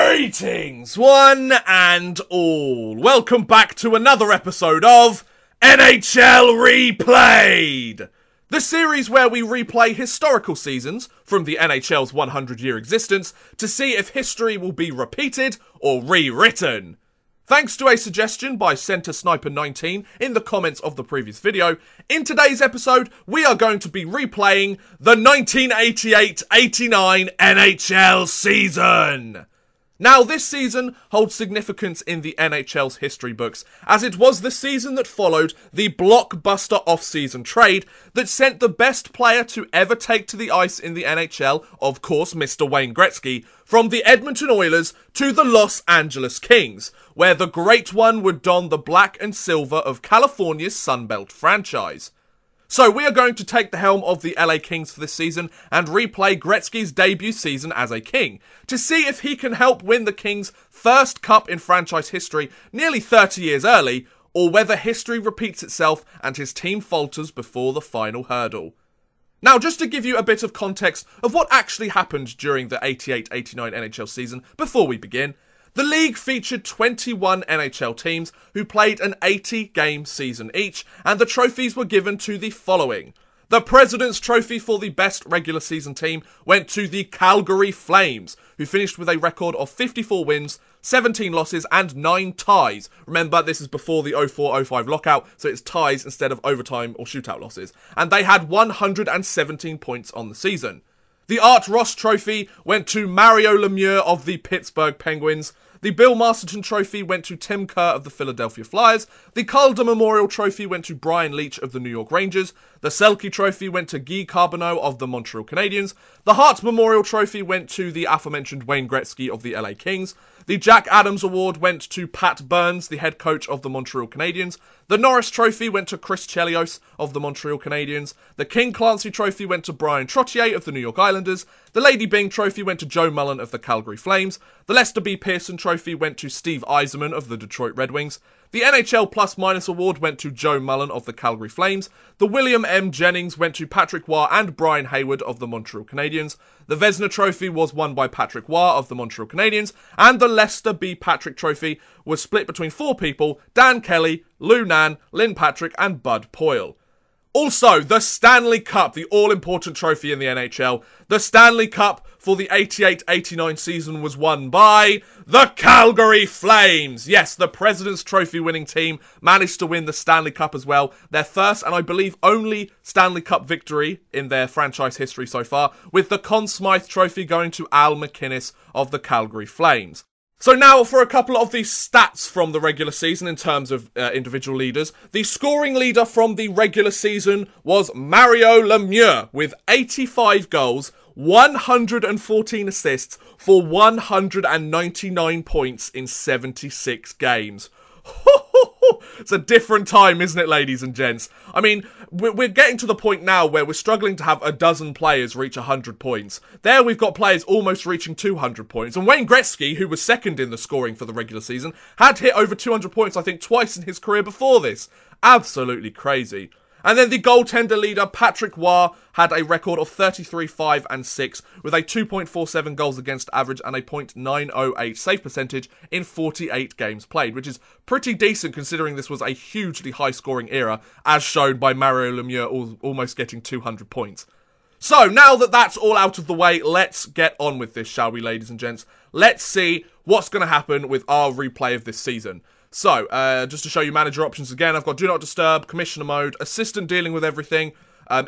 Greetings, one and all. Welcome back to another episode of NHL Replayed, the series where we replay historical seasons from the NHL's 100-year existence to see if history will be repeated or rewritten. Thanks to a suggestion by Center Sniper 19 in the comments of the previous video, in today's episode we are going to be replaying the 1988-89 NHL season. Now, this season holds significance in the NHL's history books, as it was the season that followed the blockbuster off-season trade that sent the best player to ever take to the ice in the NHL, of course Mr. Wayne Gretzky, from the Edmonton Oilers to the Los Angeles Kings, where the Great One would don the black and silver of California's Sunbelt franchise. So we are going to take the helm of the LA Kings for this season and replay Gretzky's debut season as a King, to see if he can help win the Kings' first cup in franchise history nearly 30 years early, or whether history repeats itself and his team falters before the final hurdle. Now, just to give you a bit of context of what actually happened during the 88-89 NHL season before we begin, the league featured 21 NHL teams who played an 80-game season each, and the trophies were given to the following. The President's Trophy for the best regular season team went to the Calgary Flames, who finished with a record of 54 wins, 17 losses and 9 ties. Remember, this is before the 04-05 lockout, so it's ties instead of overtime or shootout losses. And they had 117 points on the season. The Art Ross Trophy went to Mario Lemieux of the Pittsburgh Penguins. The Bill Masterton Trophy went to Tim Kerr of the Philadelphia Flyers. The Calder Memorial Trophy went to Brian Leetch of the New York Rangers. The Selke Trophy went to Guy Carbonneau of the Montreal Canadiens. The Hart Memorial Trophy went to the aforementioned Wayne Gretzky of the LA Kings. The Jack Adams Award went to Pat Burns, the head coach of the Montreal Canadiens. The Norris Trophy went to Chris Chelios of the Montreal Canadiens. The King Clancy Trophy went to Brian Trottier of the New York Islanders. The Lady Byng Trophy went to Joe Mullen of the Calgary Flames. The Lester B. Pearson Trophy went to Steve Yzerman of the Detroit Red Wings. The NHL Plus Minus Award went to Joe Mullen of the Calgary Flames. The William M. Jennings went to Patrick Waugh and Brian Hayward of the Montreal Canadiens. The Vezina Trophy was won by Patrick Waugh of the Montreal Canadiens. And the Lester B. Patrick Trophy was split between 4 people: Dan Kelly, Lou Nanne, Lynn Patrick and Bud Poyle. Also, the Stanley Cup, the all-important trophy in the NHL. The Stanley Cup for the 88-89 season was won by the Calgary Flames. Yes, the President's Trophy winning team managed to win the Stanley Cup as well. Their first and I believe only Stanley Cup victory in their franchise history so far, with the Conn Smythe Trophy going to Al MacInnis of the Calgary Flames. So now for a couple of the stats from the regular season in terms of individual leaders. The scoring leader from the regular season was Mario Lemieux with 85 goals, 114 assists for 199 points in 76 games. It's a different time, isn't it, ladies and gents? I mean, we're getting to the point now where we're struggling to have a dozen players reach 100 points. There we've got players almost reaching 200 points. And Wayne Gretzky, who was second in the scoring for the regular season, had hit over 200 points, I think, twice in his career before this. Absolutely crazy. And then the goaltender leader, Patrick Waugh, had a record of 33, 5 and 6 with a 2.47 goals against average and a .908 save percentage in 48 games played, which is pretty decent considering this was a hugely high scoring era, as shown by Mario Lemieux almost getting 200 points. So, now that that's all out of the way, let's get on with this, shall we, ladies and gents? Let's see what's going to happen with our replay of this season. So, just to show you manager options again, I've got Do Not Disturb, Commissioner Mode, Assistant dealing with everything,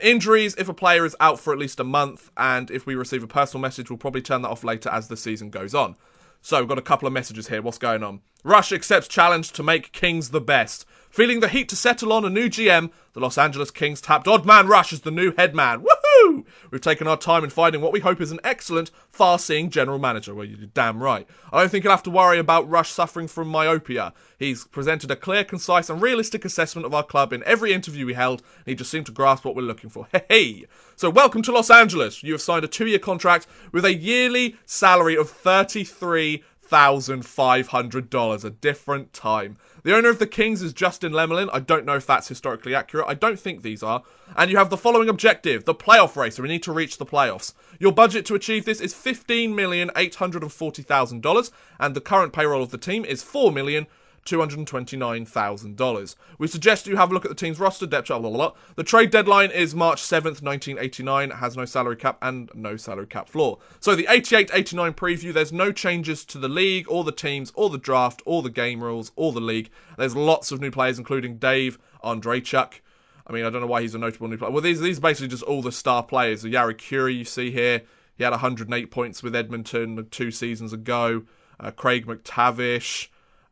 injuries if a player is out for at least a month, and if we receive a personal message, we'll probably turn that off later as the season goes on. So, we've got a couple of messages here. What's going on? Rush accepts challenge to make Kings the best. Feeling the heat to settle on a new GM, the Los Angeles Kings tapped Odd Man Rush as the new head man. Woohoo! We've taken our time in finding what we hope is an excellent, far-seeing general manager. Well, you're damn right. I don't think you'll have to worry about Rush suffering from myopia. He's presented a clear, concise and realistic assessment of our club in every interview we held, and he just seemed to grasp what we're looking for. Hey! So welcome to Los Angeles. You have signed a 2-year contract with a yearly salary of $33,000. $1,500. A different time. The owner of the Kings is Justin Lemelin. I don't know if that's historically accurate. I don't think these are. And you have the following objective, the playoff race. So we need to reach the playoffs. Your budget to achieve this is $15,840,000. And the current payroll of the team is $4,229,000. We suggest you have a look at the team's roster, depth chart, blah, blah, blah. The trade deadline is March 7th, 1989. It has no salary cap and no salary cap floor. So the 88-89 preview, there's no changes to the league, or the teams, or the draft, or the game rules, or the league. There's lots of new players, including Dave Andreychuk. I mean, I don't know why he's a notable new player. Well, these are basically just all the star players. The Yari Curie you see here. He had 108 points with Edmonton 2 seasons ago. Craig McTavish.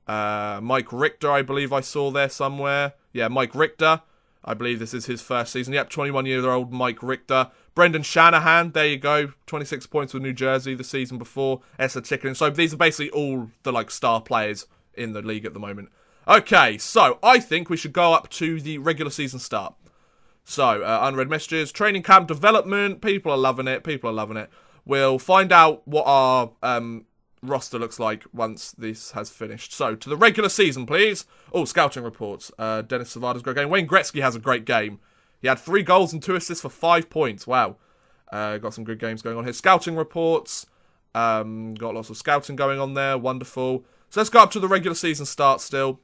Mike Richter, I believe I saw there somewhere. Yeah, Mike Richter. I believe this is his first season. Yep, 21-year-old Mike Richter. Brendan Shanahan, there you go. 26 points with New Jersey the season before. Esa Ticklin. So these are basically all the star players in the league at the moment. Okay, so I think we should go up to the regular season start. So, unread messages, training camp development. People are loving it. People are loving it. We'll find out what our roster looks like once this has finished. So, to the regular season, please. Oh, scouting reports. Dennis Savada's great game. Wayne Gretzky has a great game. He had 3 goals and 2 assists for 5 points. Wow. Got some good games going on here. Scouting reports. Got lots of scouting going on there. Wonderful. So, let's go up to the regular season start still.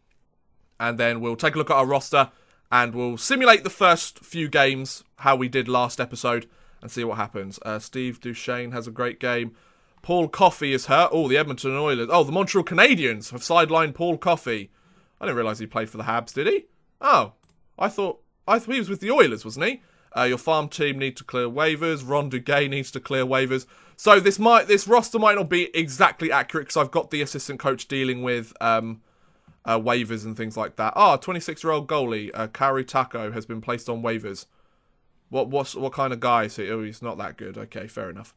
And then we'll take a look at our roster. And we'll simulate the first few games, how we did last episode, and see what happens. Steve Duchesne has a great game. Paul Coffey is hurt. Oh, the Edmonton Oilers. Oh, the Montreal Canadiens have sidelined Paul Coffey. I didn't realise he played for the Habs, did he? Oh, I thought he was with the Oilers, wasn't he? Your farm team need to clear waivers. Ron Duguay needs to clear waivers. So this roster might not be exactly accurate because I've got the assistant coach dealing with waivers and things like that. 26-year-old goalie Kari Tako has been placed on waivers. What kind of guy is he? Oh, he's not that good. Okay, fair enough.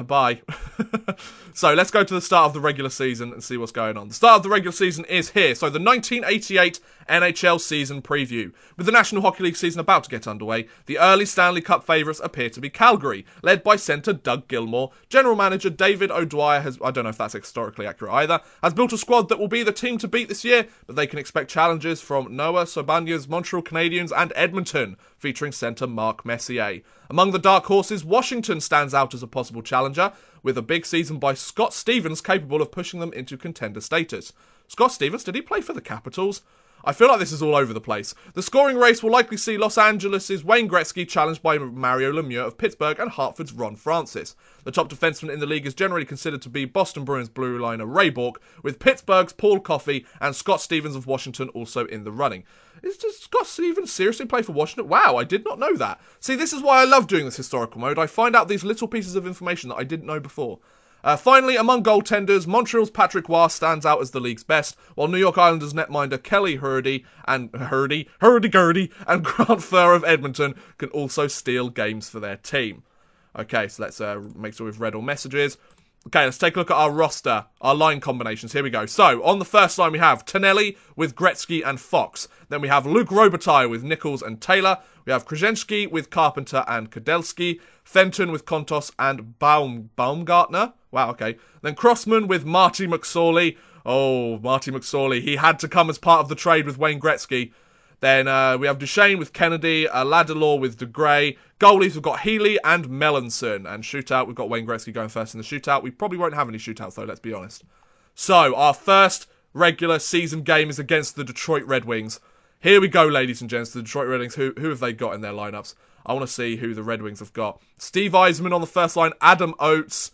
Bye. So let's go to the start of the regular season and see what's going on. The start of the regular season is here. So the 1988 NHL season preview. With the National Hockey League season about to get underway, the early Stanley Cup favourites appear to be Calgary, led by centre Doug Gilmour. General manager David O'Dwyer has, I don't know if that's historically accurate either, has built a squad that will be the team to beat this year, but they can expect challenges from Noah Sobania's Montreal Canadiens and Edmonton, featuring centre Mark Messier. Among the dark horses, Washington stands out as a possible challenger, with a big season by Scott Stevens capable of pushing them into contender status. Scott Stevens, did he play for the Capitals? I feel like this is all over the place. The scoring race will likely see Los Angeles' Wayne Gretzky challenged by Mario Lemieux of Pittsburgh and Hartford's Ron Francis. The top defenseman in the league is generally considered to be Boston Bruins blue liner Ray Bourque, with Pittsburgh's Paul Coffey and Scott Stevens of Washington also in the running. Does Scott Stevens seriously play for Washington? Wow, I did not know that. See, this is why I love doing this historical mode. I find out these little pieces of information that I didn't know before. Finally, among goaltenders, Montreal's Patrick Roy stands out as the league's best, while New York Islanders netminder Kelly Hurdy and Grant Furr of Edmonton can also steal games for their team. Okay, so let's make sure we've read all messages. Okay, let's take a look at our roster, our line combinations. Here we go. So, on the first line, we have Tonelli with Gretzky and Fox. Then we have Luc Robitaille with Nichols and Taylor. We have Krzyzewski with Carpenter and Kudelski. Fenton with Kontos and Baumgartner. Wow, okay. Then Crossman with Marty McSorley. Oh, Marty McSorley. He had to come as part of the trade with Wayne Gretzky. Then we have Duchesne with Kennedy, Ladelaw with DeGray. Goalies, we've got Healy and Melanson. And shootout, we've got Wayne Gretzky going first in the shootout. We probably won't have any shootouts, though, let's be honest. So, our first regular season game is against the Detroit Red Wings. Here we go, ladies and gents, the Detroit Red Wings. Who have they got in their lineups? I want to see who the Red Wings have got. Steve Yzerman on the first line, Adam Oates,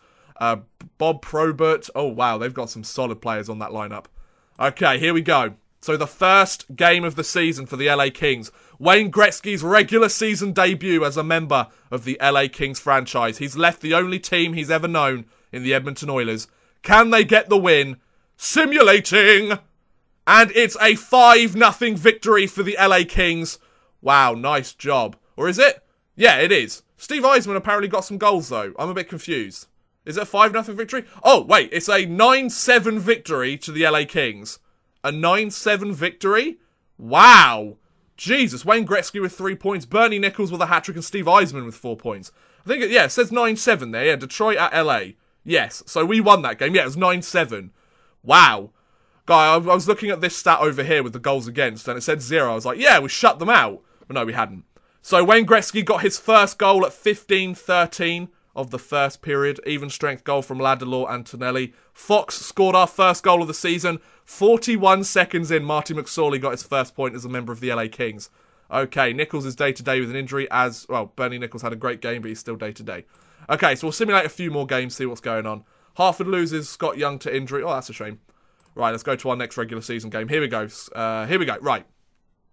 Bob Probert. Oh, wow, they've got some solid players on that lineup. Okay, here we go. So the first game of the season for the LA Kings. Wayne Gretzky's regular season debut as a member of the LA Kings franchise. He's left the only team he's ever known in the Edmonton Oilers. Can they get the win? Simulating! And it's a 5-0 victory for the LA Kings. Wow, nice job. Or is it? Yeah, it is. Steve Yzerman apparently got some goals, though. I'm a bit confused. Is it a 5-0 victory? Oh, wait, it's a 9-7 victory to the LA Kings. A 9-7 victory? Wow. Jesus, Wayne Gretzky with 3 points, Bernie Nichols with a hat-trick, and Steve Yzerman with 4 points. I think, it says 9-7 there. Yeah, Detroit at LA. Yes, so we won that game. Yeah, it was 9-7. Wow. Guy, I was looking at this stat over here with the goals against, and it said 0. I was like, yeah, we shut them out. But no, we hadn't. So Wayne Gretzky got his first goal at 15:13 of the first period. Even strength goal from Ladilor and Tonelli. Fox scored our first goal of the season. 41 seconds in, Marty McSorley got his first point as a member of the LA Kings. Okay, Nichols is day-to-day with an injury as... Well, Bernie Nichols had a great game, but he's still day-to-day. Okay, so we'll simulate a few more games, see what's going on. Hartford loses Scott Young to injury. Oh, that's a shame. Right, let's go to our next regular season game. Here we go. Right.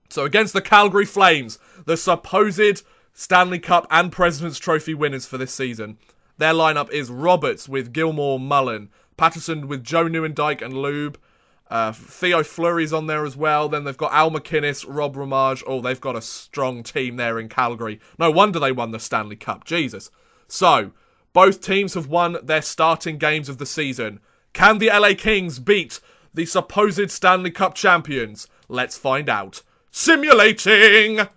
So against the Calgary Flames, the supposed Stanley Cup and President's Trophy winners for this season. Their lineup is Roberts with Gilmore, Mullen. Patterson with Joe Nieuwendyk and Lube. Theo Fleury's on there as well. Then they've got Al McInnes, Rob Ramage. Oh, they've got a strong team there in Calgary. No wonder they won the Stanley Cup. Jesus. So, both teams have won their starting games of the season. Can the LA Kings beat the supposed Stanley Cup champions? Let's find out. Simulating!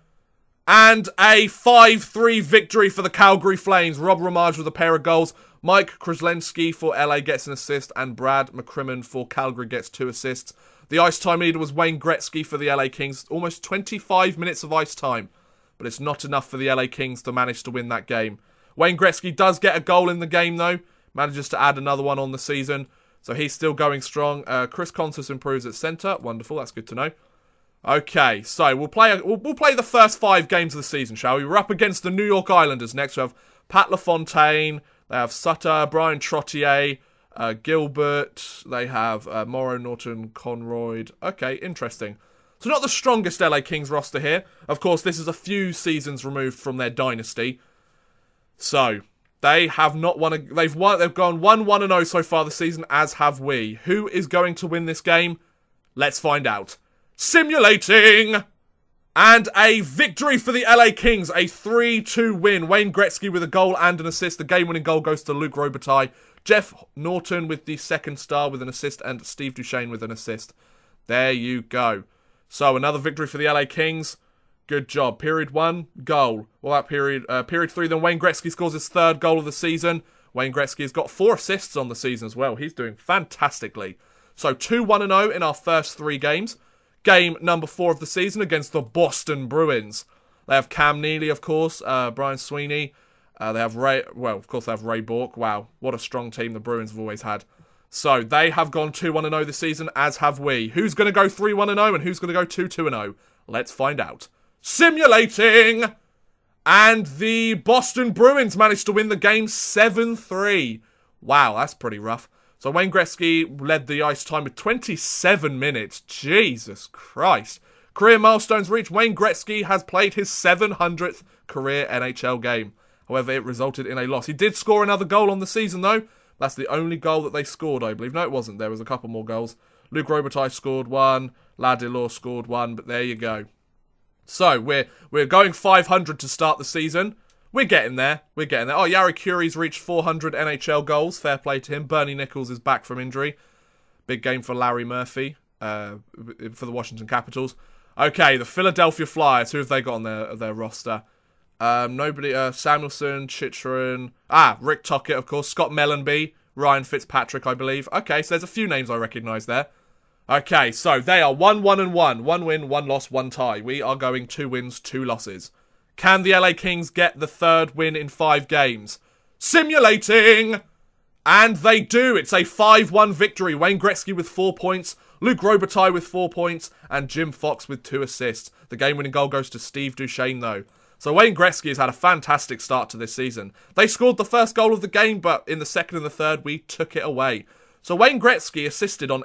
And a 5-3 victory for the Calgary Flames. Rob Ramage with a pair of goals. Mike Kraslenski for LA gets an assist. And Brad McCrimmon for Calgary gets 2 assists. The ice time leader was Wayne Gretzky for the LA Kings. Almost 25 minutes of ice time. But it's not enough for the LA Kings to manage to win that game. Wayne Gretzky does get a goal in the game though. Manages to add another one on the season. So he's still going strong. Chris Consus improves at centre. Wonderful, that's good to know. Okay, so we'll play the first 5 games of the season, shall we? We're up against the New York Islanders next. We have Pat LaFontaine, they have Sutter, Brian Trottier, Gilbert, they have Morrow, Norton, Conroyd. Okay, interesting. So not the strongest LA Kings roster here. Of course, this is a few seasons removed from their dynasty. So, they have not won they've gone 1-1-0 so far this season, as have we. Who is going to win this game? Let's find out. Simulating! And a victory for the LA Kings. A 3-2 win. Wayne Gretzky with a goal and an assist. The game-winning goal goes to Luc Robitaille. Jeff Norton with the second star with an assist. And Steve Duchesne with an assist. There you go. So, another victory for the LA Kings. Good job. Period 1, goal. Well, that period 3, then Wayne Gretzky scores his 3rd goal of the season. Wayne Gretzky has got 4 assists on the season as well. He's doing fantastically. So, 2-1-0 in our first 3 games. Game number 4 of the season against the Boston Bruins. They have Cam Neely, of course, Brian Sweeney. They have Ray, well, of course they have Ray Bourque. Wow, what a strong team the Bruins have always had. So, they have gone 2-1-0 this season, as have we. Who's going to go 3-1-0 and who's going to go 2-2-0? Let's find out. Simulating! And the Boston Bruins managed to win the game 7-3. Wow, that's pretty rough. So Wayne Gretzky led the ice time with 27 minutes. Jesus Christ. Career milestones reached. Wayne Gretzky has played his 700th career NHL game. However, it resulted in a loss. He did score another goal on the season, though. That's the only goal that they scored, I believe. No, it wasn't. There was a couple more goals. Luc Robitaille scored 1. Ladilor scored 1. But there you go. So, we're going 500 to start the season. We're getting there. We're getting there. Oh, Yari Curie's reached 400 NHL goals. Fair play to him. Bernie Nichols is back from injury. Big game for Larry Murphy for the Washington Capitals. Okay, the Philadelphia Flyers. Who have they got on their roster? Nobody. Samuelson, Chychrun. Rick Tocchet, of course. Scott Mellenby. Ryan Fitzpatrick, I believe. Okay, so there's a few names I recognise there. Okay, so they are 1-1-1. 1 win, 1 loss, 1 tie. We are going 2 wins, 2 losses. Can the LA Kings get the 3rd win in 5 games? Simulating! And they do. It's a 5-1 victory. Wayne Gretzky with 4 points. Luc Robitaille with 4 points. And Jim Fox with 2 assists. The game-winning goal goes to Steve Duchesne, though. So Wayne Gretzky has had a fantastic start to this season. They scored the first goal of the game, but in the 2nd and the 3rd, we took it away. So Wayne Gretzky assisted on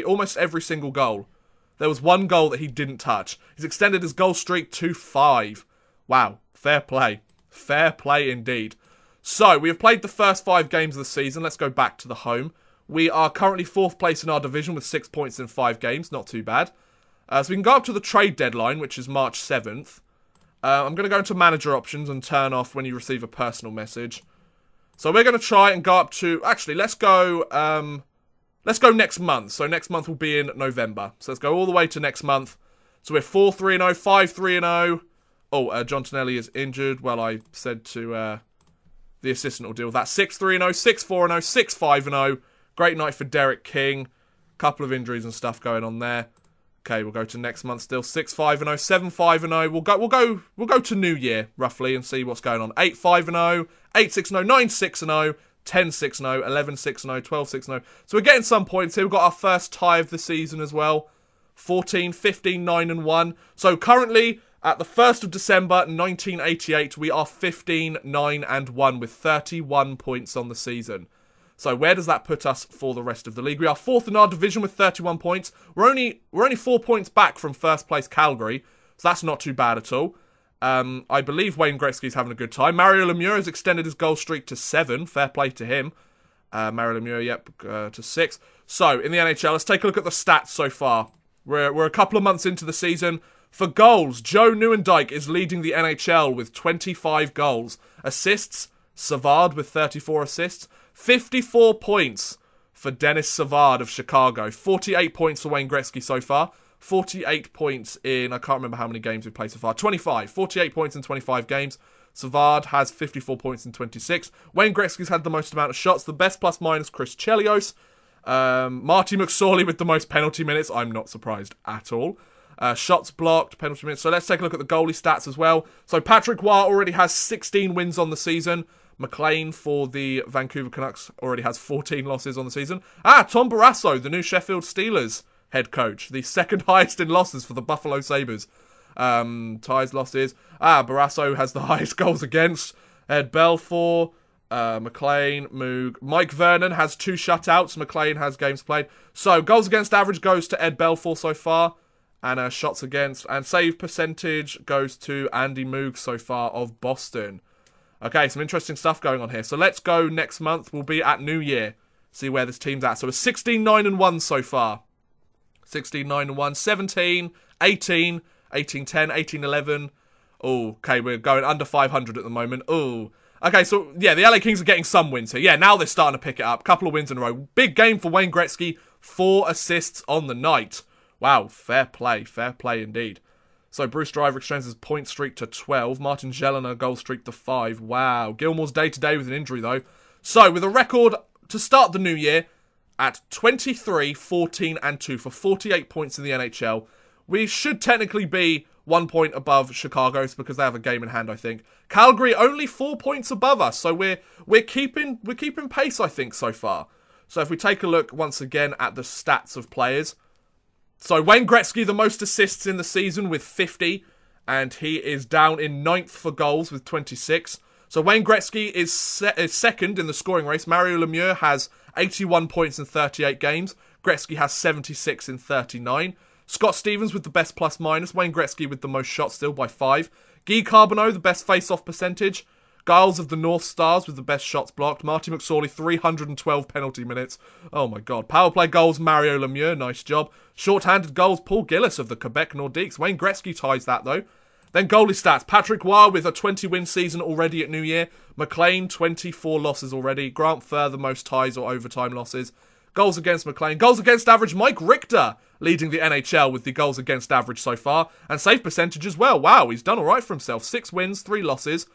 almost every single goal. There was 1 goal that he didn't touch. He's extended his goal streak to 5. Wow, fair play. Fair play indeed. So, we have played the first 5 games of the season. Let's go back to the home. We are currently 4th place in our division with 6 points in 5 games. Not too bad. So we can go up to the trade deadline, which is March 7th. I'm going to go into manager options and turn off when you receive a personal message. So we're going to try and go up to... Actually, let's go next month. So next month will be in November. So let's go all the way to next month. So we're 4-3-0, 5-3-0. Oh, John Tonelli is injured. Well, I said to the assistant will deal with that. 6-3-0, 6-4-0, 6-5-0. Great night for Derek King. Couple of injuries and stuff going on there. Okay, we'll go to next month still. 6-5-0, 7-5-0. We'll go to New Year roughly and see what's going on. 8-5-0, 8-6-0, 9-6-0, 10-6-0, 11-6-0, 12-6-0. So we're getting some points here. We've got our first tie of the season as well. 14, 15, 9-1. So currently at the 1st of December 1988, we are 15, 9-1 with 31 points on the season. So where does that put us for the rest of the league? We are 4th in our division with 31 points. We're only 4 points back from first place Calgary, so that's not too bad at all. I believe Wayne Gretzky's having a good time. Mario Lemieux has extended his goal streak to 7. Fair play to him. Mario Lemieux, yep, to 6. So in the NHL, let's take a look at the stats so far. We're a couple of months into the season. For goals, Joe Nieuwendyk is leading the NHL with 25 goals. Assists, Savard with 34 assists. 54 points for Denis Savard of Chicago. 48 points for Wayne Gretzky so far. 48 points in, I can't remember how many games we've played so far. 25. 48 points in 25 games. Savard has 54 points in 26. Wayne Gretzky's had the most amount of shots. The best plus minus, Chris Chelios. Marty McSorley with the most penalty minutes. I'm not surprised at all. Shots blocked, penalty minutes. So let's take a look at the goalie stats as well. So Patrick Roy already has 16 wins on the season. McLean for the Vancouver Canucks already has 14 losses on the season. Tom Barrasso, the new Sheffield Steelers head coach. The second highest in losses for the Buffalo Sabres. Ties, losses. Barrasso has the highest goals against. Ed Belfour, McLean, Moog. Mike Vernon has 2 shutouts. McLean has games played. So goals against average goes to Ed Belfour so far. And shots against. And save percentage goes to Andy Moog so far of Boston. Okay, some interesting stuff going on here. So let's go next month. We'll be at New Year. See where this team's at. So we're 16-9-1 so far. 16-9-1. 17, 18, 18-10, 18-11. Oh, okay, we're going under 500 at the moment. Oh. Okay, so, yeah, the LA Kings are getting some wins here. Yeah, now they're starting to pick it up. Couple of wins in a row. Big game for Wayne Gretzky. 4 assists on the night. Wow, fair play. Fair play indeed. So Bruce Driver extends his point streak to 12. Martin Gelinas goal streak to 5. Wow. Gilmore's day-to-day with an injury, though. So, with a record to start the new year at 23, 14, and 2 for 48 points in the NHL, we should technically be 1 point above Chicago's because they have a game in hand, I think. Calgary only 4 points above us, so we're keeping pace, I think, so far. So if we take a look once again at the stats of players. So Wayne Gretzky, the most assists in the season with 50, and he is down in 9th for goals with 26. So Wayne Gretzky is second in the scoring race. Mario Lemieux has 81 points in 38 games. Gretzky has 76 in 39. Scott Stevens with the best plus minus. Wayne Gretzky with the most shots still by 5. Guy Carbonneau, the best face-off percentage. Giles of the North Stars with the best shots blocked. Marty McSorley, 312 penalty minutes. Oh my god. Power play goals, Mario Lemieux, nice job. Short-handed goals, Paul Gillis of the Quebec Nordiques. Wayne Gretzky ties that though. Then goalie stats. Patrick Roy with a 20-win season already at New Year. McLean, 24 losses already. Grant Furr, the most ties or overtime losses. Goals against McLean. Goals against average, Mike Richter leading the NHL with the goals against average so far. And save percentage as well. Wow, he's done alright for himself. 6 wins, 3 losses.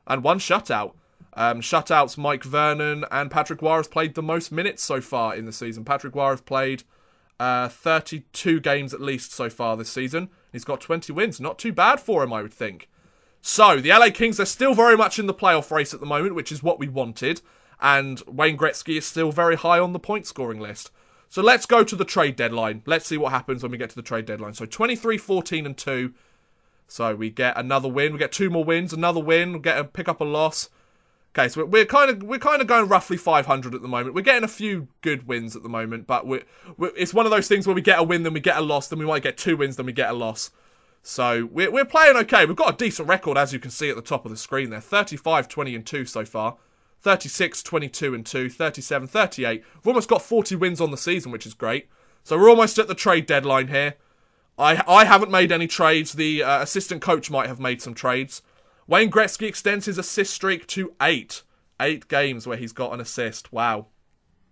And 1 shutout. Shutouts, Mike Vernon and Patrick Roy has played the most minutes so far in the season. Patrick Roy has played 32 games at least so far this season. He's got 20 wins. Not too bad for him, I would think. So, the LA Kings are still very much in the playoff race at the moment, which is what we wanted. And Wayne Gretzky is still very high on the point scoring list. So let's go to the trade deadline. Let's see what happens when we get to the trade deadline. So 23, 14, and 2. So we get another win. We get 2 more wins. Another win. We pick up a loss. Okay, so we're kind of going roughly 500 at the moment. We're getting a few good wins at the moment, but it's one of those things where we get a win, then we get a loss, then we might get 2 wins, then we get a loss. So we're playing okay. We've got a decent record, as you can see at the top of the screen there. 35, 20, and 2 so far. 36, 22, and 2. 37, 38. We've almost got 40 wins on the season, which is great. So we're almost at the trade deadline here. I haven't made any trades. The assistant coach might have made some trades. Wayne Gretzky extends his assist streak to 8. 8 games where he's got an assist. Wow.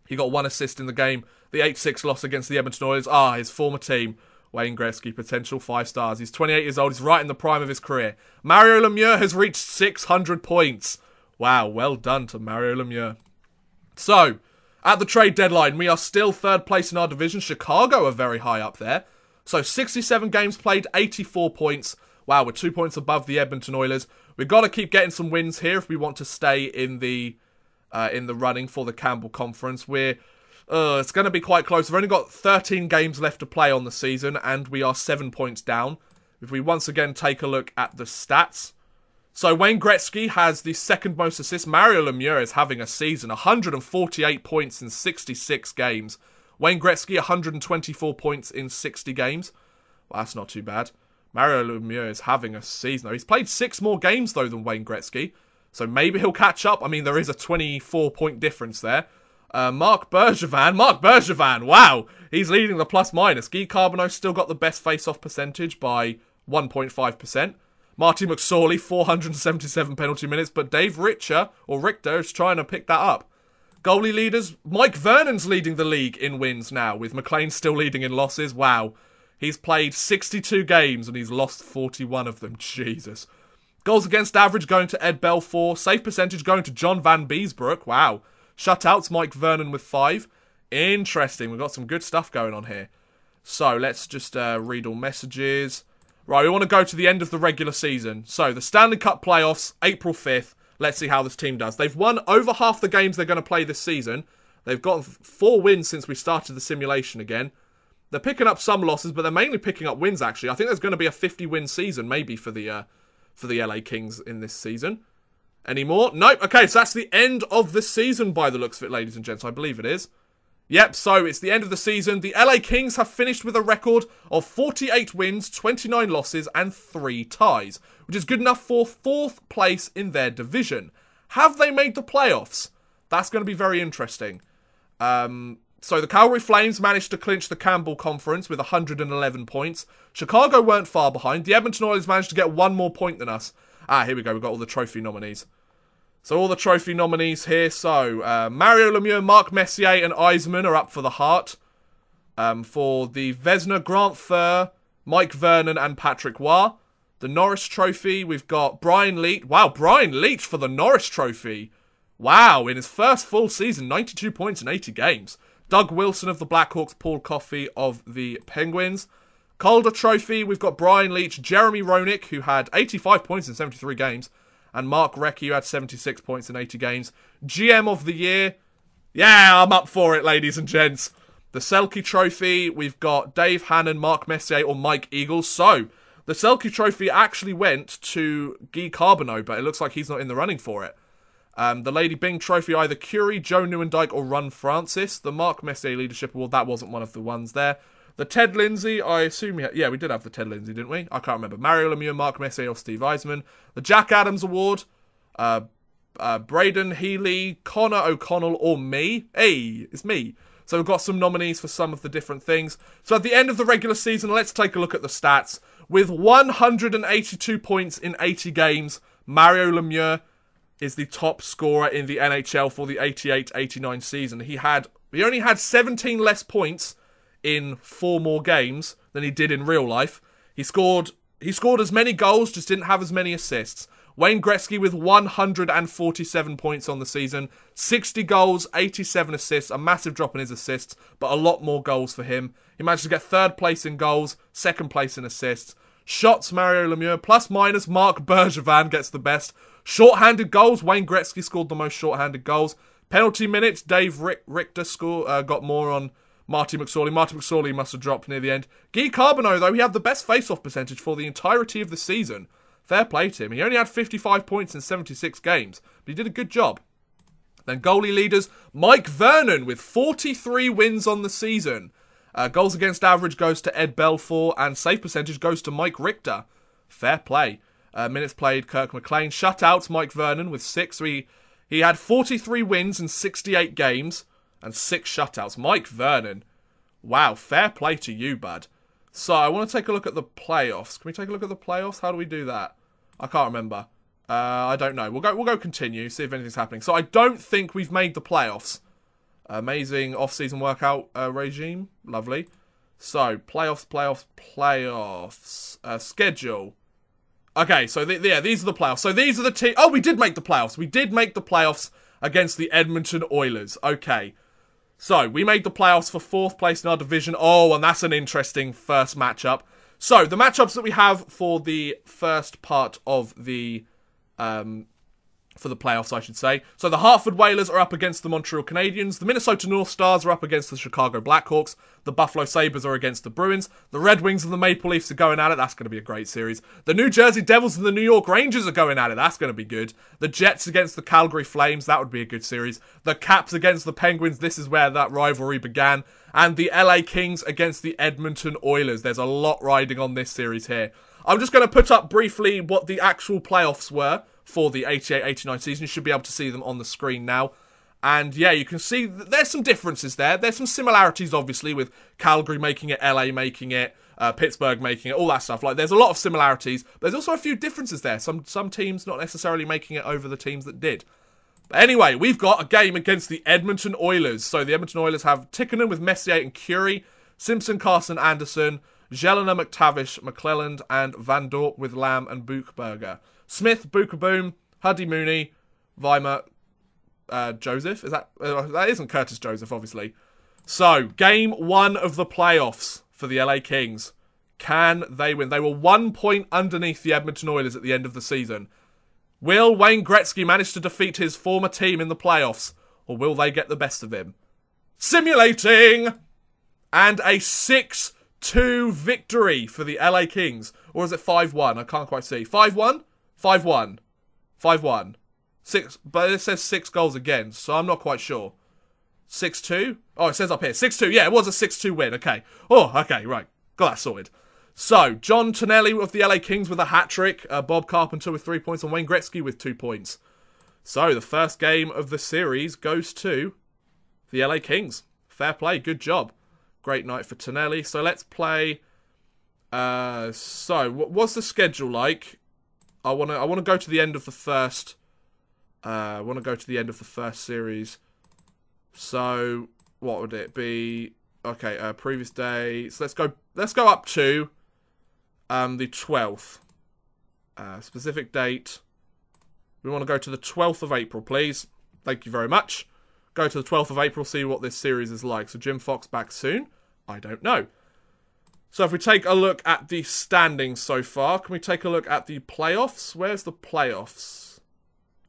He got 1 assist in the game. The 8-6 loss against the Edmonton Oilers. His former team. Wayne Gretzky, potential 5 stars. He's 28 years old. He's right in the prime of his career. Mario Lemieux has reached 600 points. Wow, well done to Mario Lemieux. So, At the trade deadline, we are still third place in our division. Chicago are very high up there. So 67 games played, 84 points. Wow, we're 2 points above the Edmonton Oilers. We've got to keep getting some wins here if we want to stay in the running for the Campbell Conference. It's going to be quite close. We've only got 13 games left to play on the season, and we are 7 points down. If we once again take a look at the stats. So Wayne Gretzky has the second most assists. Mario Lemieux is having a season. 148 points in 66 games. Wayne Gretzky, 124 points in 60 games. Well, that's not too bad. Mario Lemieux is having a season. He's played 6 more games, though, than Wayne Gretzky. So maybe he'll catch up. I mean, there is a 24-point difference there. Marc Bergevin, wow. He's leading the plus-minus. Guy Carbonneau's still got the best face-off percentage by 1.5%. Marty McSorley, 477 penalty minutes, but Dave Richter is trying to pick that up. Goalie leaders, Mike Vernon's leading the league in wins now, with McLean still leading in losses. Wow. He's played 62 games and he's lost 41 of them. Jesus. Goals against average going to Ed Belfour. Save percentage going to John Van Beesbrook. Wow. Shutouts, Mike Vernon with 5. Interesting. We've got some good stuff going on here. So, let's just read all messages. Right, we want to go to the end of the regular season. So, the Stanley Cup playoffs, April 5th. Let's see how this team does. They've won over half the games they're going to play this season. They've got 4 wins since we started the simulation again. They're picking up some losses, but they're mainly picking up wins, actually. I think there's going to be a 50-win season, maybe, for the LA Kings in this season. Any more? Nope. Okay, so that's the end of the season by the looks of it, ladies and gents. I believe it is. Yep, so it's the end of the season. The LA Kings have finished with a record of 48 wins, 29 losses, and 3 ties, which is good enough for 4th place in their division. Have they made the playoffs? That's going to be very interesting. So the Calgary Flames managed to clinch the Campbell Conference with 111 points. Chicago weren't far behind. The Edmonton Oilers managed to get 1 more point than us. Here we go. We've got all the trophy nominees. So all the trophy nominees here. So Mario Lemieux, Marc Messier, and Eisman are up for the Hart. For the Vezina, Grant Furr, Mike Vernon, and Patrick Waugh. The Norris Trophy, we've got Brian Leach. Wow, Brian Leach for the Norris Trophy. Wow, in his first full season, 92 points in 80 games. Doug Wilson of the Blackhawks, Paul Coffey of the Penguins. Calder Trophy, we've got Brian Leach, Jeremy Roenick, who had 85 points in 73 games. And Mark Recchi, who had 76 points in 80 games. GM of the Year. Yeah, I'm up for it, ladies and gents. The Selke Trophy, we've got Dave Hannon, Mark Messier, or Mike Eagles. So, the Selke Trophy actually went to Guy Carbonneau, but it looks like he's not in the running for it. The Lady Byng Trophy, either Curie, Joe Newendike, or Ron Francis. The Mark Messier Leadership Award, that wasn't one of the ones there. The Ted Lindsay, I assume... Yeah, we did have the Ted Lindsay, didn't we? I can't remember. Mario Lemieux, Mark Messier, or Steve Eisman. The Jack Adams Award, Braden Healy, Connor O'Connell, or me. Hey, it's me. So we've got some nominees for some of the different things. So at the end of the regular season, let's take a look at the stats. With 182 points in 80 games, Mario Lemieux is the top scorer in the NHL for the 88-89 season. He only had 17 less points in 4 more games than he did in real life. He scored as many goals, just didn't have as many assists. Wayne Gretzky with 147 points on the season, 60 goals, 87 assists, a massive drop in his assists, but a lot more goals for him. He managed to get 3rd place in goals, 2nd place in assists. Shots, Mario Lemieux, plus minus, Marc Bergevin gets the best. Short-handed goals, Wayne Gretzky scored the most short-handed goals. Penalty minutes, Dave Richter got more on Marty McSorley. Marty McSorley must have dropped near the end. Guy Carbonneau, though, he had the best face-off percentage for the entirety of the season. Fair play to him. He only had 55 points in 76 games, but he did a good job. Then goalie leaders, Mike Vernon with 43 wins on the season. Goals against average goes to Ed Belfour, and save percentage goes to Mike Richter. Fair play. Minutes played, Kirk McLean. Shutouts, Mike Vernon with 6. He had 43 wins in 68 games and 6 shutouts. Mike Vernon. Wow, fair play to you, bud. So, I want to take a look at the playoffs. Can we take a look at the playoffs? How do we do that? I can't remember. I don't know. We'll go continue, see if anything's happening. So, I don't think we've made the playoffs. Amazing off-season workout regime. Lovely. So, playoffs. Schedule. Okay, so these are the playoffs. So these are the teams. Oh, we did make the playoffs. We did make the playoffs against the Edmonton Oilers. Okay. So, we made the playoffs for 4th place in our division. Oh, and that's an interesting first matchup. So, the matchups that we have for the first part of the... for the playoffs, I should say. So the Hartford Whalers are up against the Montreal Canadiens. The Minnesota North Stars are up against the Chicago Blackhawks. The Buffalo Sabres are against the Bruins. The Red Wings and the Maple Leafs are going at it. That's going to be a great series. The New Jersey Devils and the New York Rangers are going at it. That's going to be good. The Jets against the Calgary Flames. That would be a good series. The Caps against the Penguins. This is where that rivalry began. And the LA Kings against the Edmonton Oilers. There's a lot riding on this series here. I'm just going to put up briefly what the actual playoffs were for the 88-89 season. You should be able to see them on the screen now. And yeah, you can see there's some differences there. There's some similarities, obviously, with Calgary making it, LA making it, Pittsburgh making it, all that stuff. Like, there's a lot of similarities, but there's also a few differences there. Some teams not necessarily making it over the teams that did. But anyway, we've got a game against the Edmonton Oilers. So the Edmonton Oilers have Tikkanen with Messier and Curie, Simpson, Carson, Anderson, Jelena, McTavish, McClelland, and Van Dorp with Lamb and Buchberger. Smith, Boom, Huddy Mooney, Weimer, Joseph. Is that isn't Curtis Joseph, obviously. So, game 1 of the playoffs for the LA Kings. Can they win? They were 1 point underneath the Edmonton Oilers at the end of the season. Will Wayne Gretzky manage to defeat his former team in the playoffs? Or will they get the best of him? Simulating! And a 6-2 victory for the LA Kings. Or is it 5-1? I can't quite see. 5-1? 5-1. 5-1. 6, but it says 6 goals again, so I'm not quite sure. 6-2? Oh, it says up here. 6-2. Yeah, it was a 6-2 win. Okay. Oh, okay, right. Got that sorted. So, John Tonelli of the LA Kings with a hat-trick. Bob Carpenter with 3 points and Wayne Gretzky with 2 points. So, the first game of the series goes to the LA Kings. Fair play. Good job. Great night for Tonelli. So, let's play... what's the schedule like? I want to go to the end of the first. I want to go to the end of the first series. So what would it be? Okay, previous day. So let's go up to the 12th. Specific date. We want to go to the 12th of April, please. Thank you very much. Go to the 12th of April. See what this series is like. So Jim Fox back soon? I don't know. So if we take a look at the standings so far, can we take a look at the playoffs? Where's the playoffs?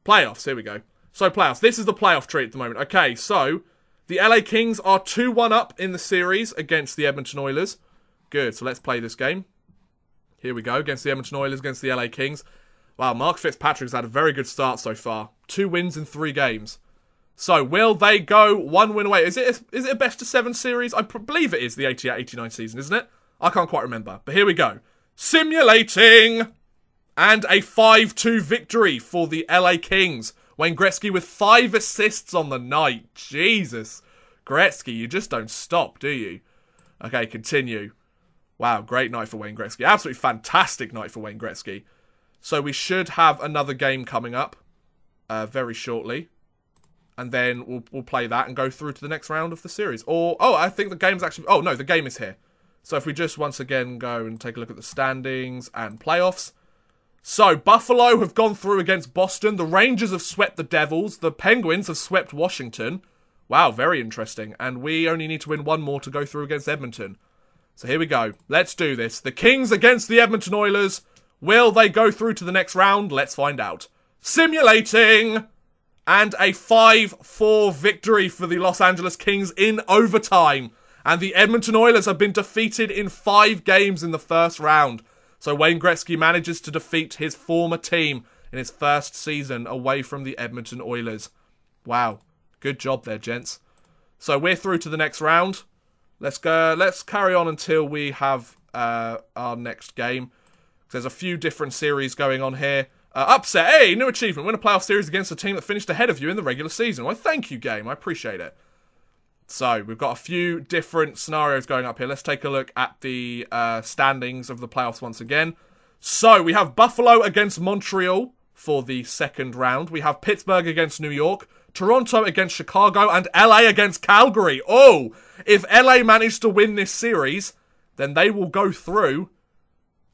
Playoffs, here we go. So playoffs, this is the playoff tree at the moment. Okay, so the LA Kings are 2-1 up in the series against the Edmonton Oilers. Good, so let's play this game. Here we go, against the Edmonton Oilers, against the LA Kings. Wow, Mark Fitzpatrick's had a very good start so far. 2 wins in 3 games. So, will they go 1 win away? Is it a best of 7 series? I believe it is the 88-89 season, isn't it? I can't quite remember, but here we go. Simulating! And a 5-2 victory for the LA Kings. Wayne Gretzky with 5 assists on the night. Jesus. Gretzky, you just don't stop, do you? Okay, continue. Wow, great night for Wayne Gretzky. Absolutely fantastic night for Wayne Gretzky. So we should have another game coming up very shortly. And then we'll play that and go through to the next round of the series. Or, oh, I think the game's actually... Oh, no, the game is here. So if we just once again go and take a look at the standings and playoffs. So Buffalo have gone through against Boston. The Rangers have swept the Devils. The Penguins have swept Washington. Wow, very interesting. And we only need to win 1 more to go through against Edmonton. So here we go. Let's do this. The Kings against the Edmonton Oilers. Will they go through to the next round? Let's find out. Simulating! And a 5-4 victory for the Los Angeles Kings in overtime. And the Edmonton Oilers have been defeated in 5 games in the first round. So Wayne Gretzky manages to defeat his former team in his first season away from the Edmonton Oilers. Wow. Good job there, gents. So we're through to the next round. Let's go. Let's carry on until we have our next game. There's a few different series going on here. Upset. Hey, new achievement. Win a playoff series against a team that finished ahead of you in the regular season. Well, thank you, game. I appreciate it. So, we've got a few different scenarios going up here. Let's take a look at the standings of the playoffs once again. So, we have Buffalo against Montreal for the second round. We have Pittsburgh against New York, Toronto against Chicago, and LA against Calgary. Oh, if LA manage to win this series, then they will go through,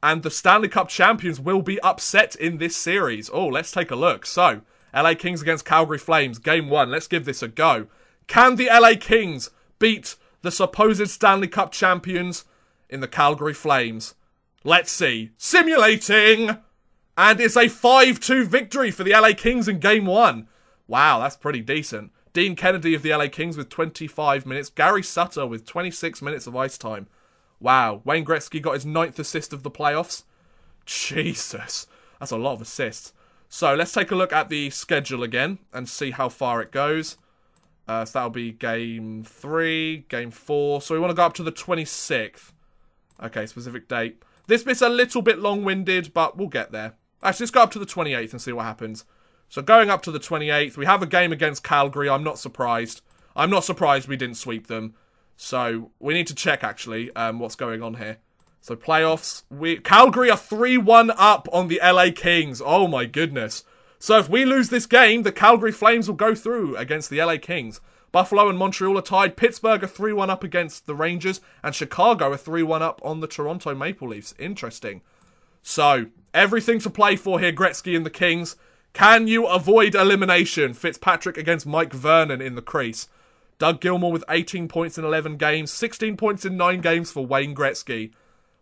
and the Stanley Cup champions will be upset in this series. Oh, let's take a look. So, LA Kings against Calgary Flames, game 1. Let's give this a go. Can the LA Kings beat the supposed Stanley Cup champions in the Calgary Flames? Let's see. Simulating! And it's a 5-2 victory for the LA Kings in Game 1. Wow, that's pretty decent. Dean Kennedy of the LA Kings with 25 minutes. Gary Sutter with 26 minutes of ice time. Wow, Wayne Gretzky got his 9th assist of the playoffs. Jesus, that's a lot of assists. So let's take a look at the schedule again and see how far it goes. So that'll be Game 3, Game 4. So we want to go up to the 26th. Okay, specific date. This bit's a little bit long-winded, but we'll get there. Actually, let's go up to the 28th and see what happens. So going up to the 28th, we have a game against Calgary. I'm not surprised. I'm not surprised we didn't sweep them. So we need to check, actually, what's going on here. So playoffs. Calgary are 3-1 up on the LA Kings. Oh my goodness. So if we lose this game, the Calgary Flames will go through against the LA Kings. Buffalo and Montreal are tied. Pittsburgh are 3-1 up against the Rangers. And Chicago are 3-1 up on the Toronto Maple Leafs. Interesting. So, everything to play for here, Gretzky and the Kings. Can you avoid elimination? Fitzpatrick against Mike Vernon in the crease. Doug Gilmour with 18 points in 11 games. 16 points in 9 games for Wayne Gretzky.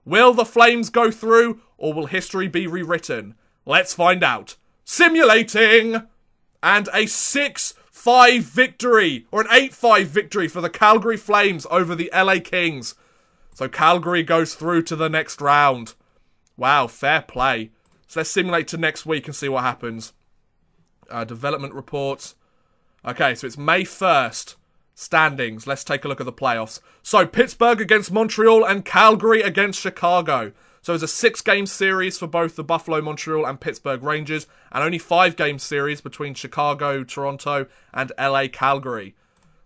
Will the Flames go through, or will history be rewritten? Let's find out. Simulating! And a 6-5 victory, or an 8-5 victory for the Calgary Flames over the LA Kings. So Calgary goes through to the next round. Wow, fair play. So let's simulate to next week and see what happens. Development reports. Okay, so it's May 1st. Standings. Let's take a look at the playoffs. So, Pittsburgh against Montreal and Calgary against Chicago. So, it's a 6-game series for both the Buffalo, Montreal and Pittsburgh Rangers. And only 5-game series between Chicago, Toronto and LA, Calgary.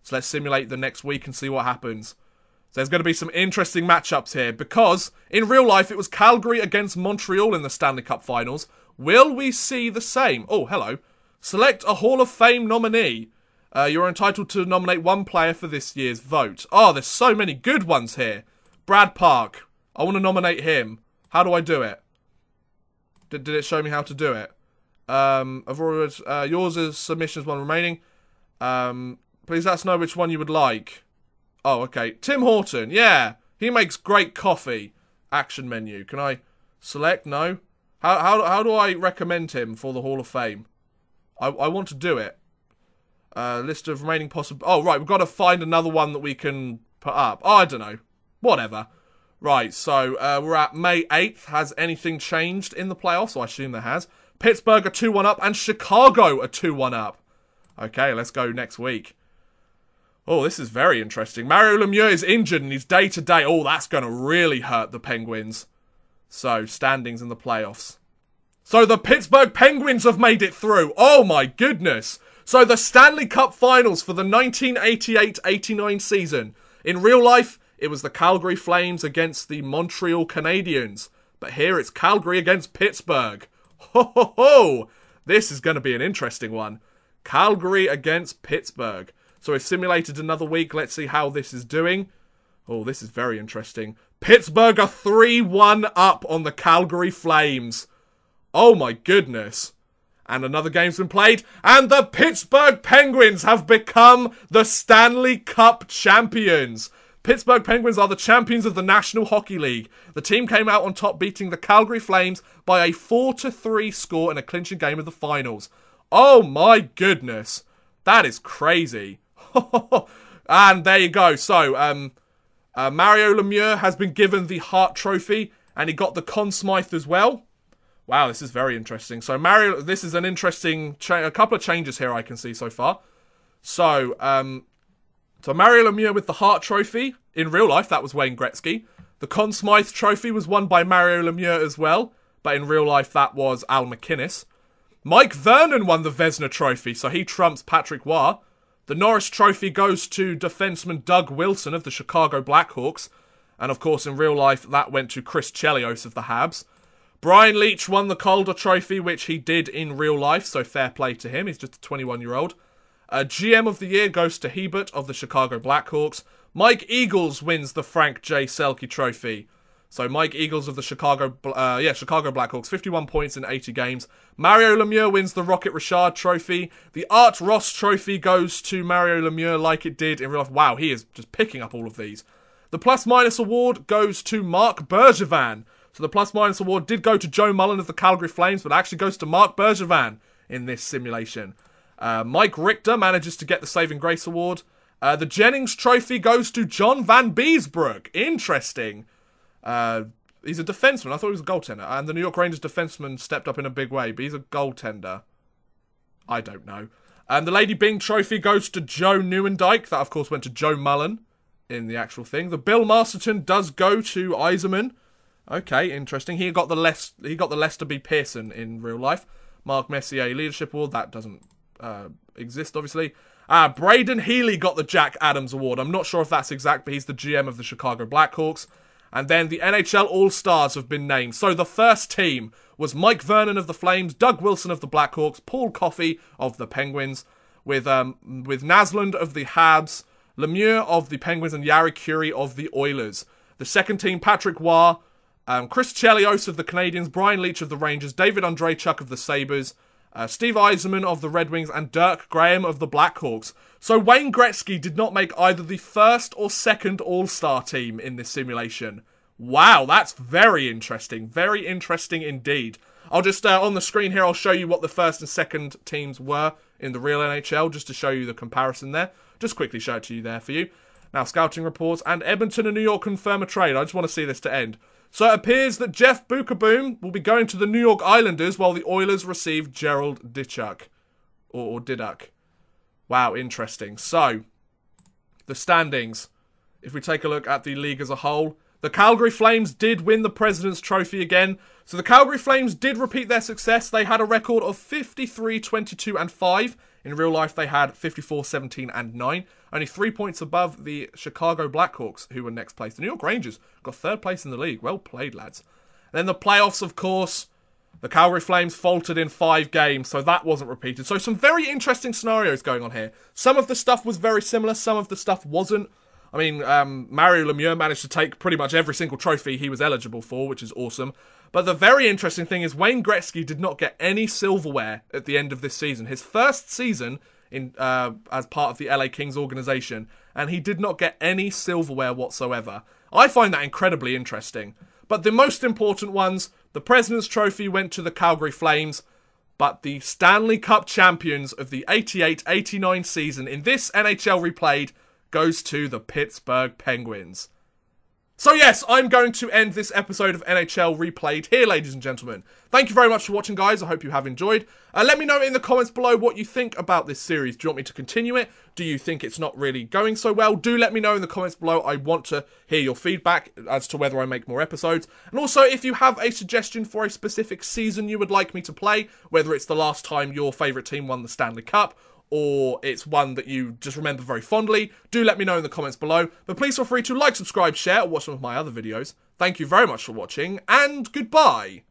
So, let's simulate the next week and see what happens. So, there's going to be some interesting matchups here. Because, in real life, it was Calgary against Montreal in the Stanley Cup Finals. Will we see the same? Oh, hello. Select a Hall of Fame nominee. You're entitled to nominate one player for this year's vote. Oh, there's so many good ones here. Brad Park. I want to nominate him. How do I do it? Did it show me how to do it? Yours is submissions, one remaining. Please let us know which one you would like. Oh, okay. Tim Horton. Yeah. He makes great coffee. Action menu. Can I select? No. How do I recommend him for the Hall of Fame? I want to do it. List of remaining possible... Oh, right, we've got to find another one that we can put up. Oh, I don't know. Whatever. Right, so we're at May 8th. Has anything changed in the playoffs? So I assume there has. Pittsburgh are 2-1 up and Chicago are 2-1 up. Okay, let's go next week. Oh, this is very interesting. Mario Lemieux is injured and he's day-to-day. Oh, that's going to really hurt the Penguins. So, standings in the playoffs. So, the Pittsburgh Penguins have made it through. Oh, my goodness. So, the Stanley Cup Finals for the 1988-89 season. In real life, it was the Calgary Flames against the Montreal Canadiens. But here it's Calgary against Pittsburgh. Ho, ho, ho! This is going to be an interesting one. Calgary against Pittsburgh. So, we've simulated another week. Let's see how this is doing. Oh, this is very interesting. Pittsburgh are 3-1 up on the Calgary Flames. Oh, my goodness. And another game's been played, and the Pittsburgh Penguins have become the Stanley Cup champions. Pittsburgh Penguins are the champions of the National Hockey League. The team came out on top, beating the Calgary Flames by a 4-3 score in a clinching game of the finals. Oh my goodness. That is crazy. And there you go. So, Mario Lemieux has been given the Hart Trophy, and he got the Conn Smythe as well. Wow, this is very interesting. So, this is an interesting... a couple of changes here I can see so far. So, Mario Lemieux with the Hart Trophy. In real life, that was Wayne Gretzky. The Conn Smythe Trophy was won by Mario Lemieux as well. But in real life, that was Al MacInnis. Mike Vernon won the Vezina Trophy, so he trumps Patrick Roy. The Norris Trophy goes to defenseman Doug Wilson of the Chicago Blackhawks. And of course, in real life, that went to Chris Chelios of the Habs. Brian Leach won the Calder Trophy, which he did in real life, so fair play to him. He's just a 21-year-old. GM of the Year goes to Hebert of the Chicago Blackhawks. Mike Eagles wins the Frank J. Selke Trophy. So Mike Eagles of the Chicago Blackhawks, 51 points in 80 games. Mario Lemieux wins the Rocket Richard Trophy. The Art Ross Trophy goes to Mario Lemieux like it did in real life. Wow, he is just picking up all of these. The Plus Minus Award goes to Marc Bergevin. So the Plus Minus Award did go to Joe Mullen of the Calgary Flames, but actually goes to Marc Bergevin in this simulation. Mike Richter manages to get the Saving Grace Award. The Jennings Trophy goes to John Van Beesbrook. Interesting. He's a defenseman. I thought he was a goaltender. And the New York Rangers defenseman stepped up in a big way, but he's a goaltender. I don't know. The Lady Byng Trophy goes to Joe Nieuwendyk. That, of course, went to Joe Mullen in the actual thing. The Bill Masterton does go to Yzerman. Okay, interesting. He got the Lester B. Pearson in real life. Mark Messier Leadership Award. That doesn't exist, obviously. Braden Healy got the Jack Adams Award. I'm not sure if that's exact, but he's the GM of the Chicago Blackhawks. And then the NHL All-Stars have been named. So the first team was Mike Vernon of the Flames, Doug Wilson of the Blackhawks, Paul Coffey of the Penguins, with Naslund of the Habs, Lemieux of the Penguins, and Yari Curie of the Oilers. The second team, Patrick Waugh, Chris Chelios of the Canadiens, Brian Leetch of the Rangers, David Andreychuk of the Sabres, Steve Yzerman of the Red Wings, and Dirk Graham of the Blackhawks. So Wayne Gretzky did not make either the first or second All-Star team in this simulation. Wow, that's very interesting. Very interesting indeed. I'll just, on the screen here, I'll show you what the first and second teams were in the real NHL, just to show you the comparison there. Just quickly show it to you there for you. Now, scouting reports, and Edmonton and New York confirm a trade. I just want to see this to end. So it appears that Jeff Bukaboom will be going to the New York Islanders while the Oilers receive Gerald Dichuk. Or Diduck. Wow, interesting. So, the standings. If we take a look at the league as a whole, the Calgary Flames did win the President's Trophy again. So the Calgary Flames did repeat their success. They had a record of 53, 22, and 5. In real life, they had 54, 17, and 9. Only 3 points above the Chicago Blackhawks, who were next place. The New York Rangers got third place in the league. Well played, lads. And then the playoffs, of course, the Calgary Flames faltered in 5 games, so that wasn't repeated. So some very interesting scenarios going on here. Some of the stuff was very similar, some of the stuff wasn't. I mean, Mario Lemieux managed to take pretty much every single trophy he was eligible for, which is awesome. But the very interesting thing is Wayne Gretzky did not get any silverware at the end of this season. His first season in as part of the LA Kings organization, and he did not get any silverware whatsoever. I find that incredibly interesting. But the most important ones, the President's Trophy went to the Calgary Flames, but the Stanley Cup champions of the 88-89 season in this NHL Replayed goes to the Pittsburgh Penguins. So yes, I'm going to end this episode of NHL Replayed here, ladies and gentlemen. Thank you very much for watching, guys. I hope you have enjoyed. Let me know in the comments below what you think about this series. Do you want me to continue it? Do you think it's not really going so well? Do let me know in the comments below. I want to hear your feedback as to whether I make more episodes. And also, if you have a suggestion for a specific season you would like me to play, whether it's the last time your favourite team won the Stanley Cup, or it's one that you just remember very fondly, do let me know in the comments below. But please feel free to like, subscribe, share, or watch some of my other videos. Thank you very much for watching, and goodbye!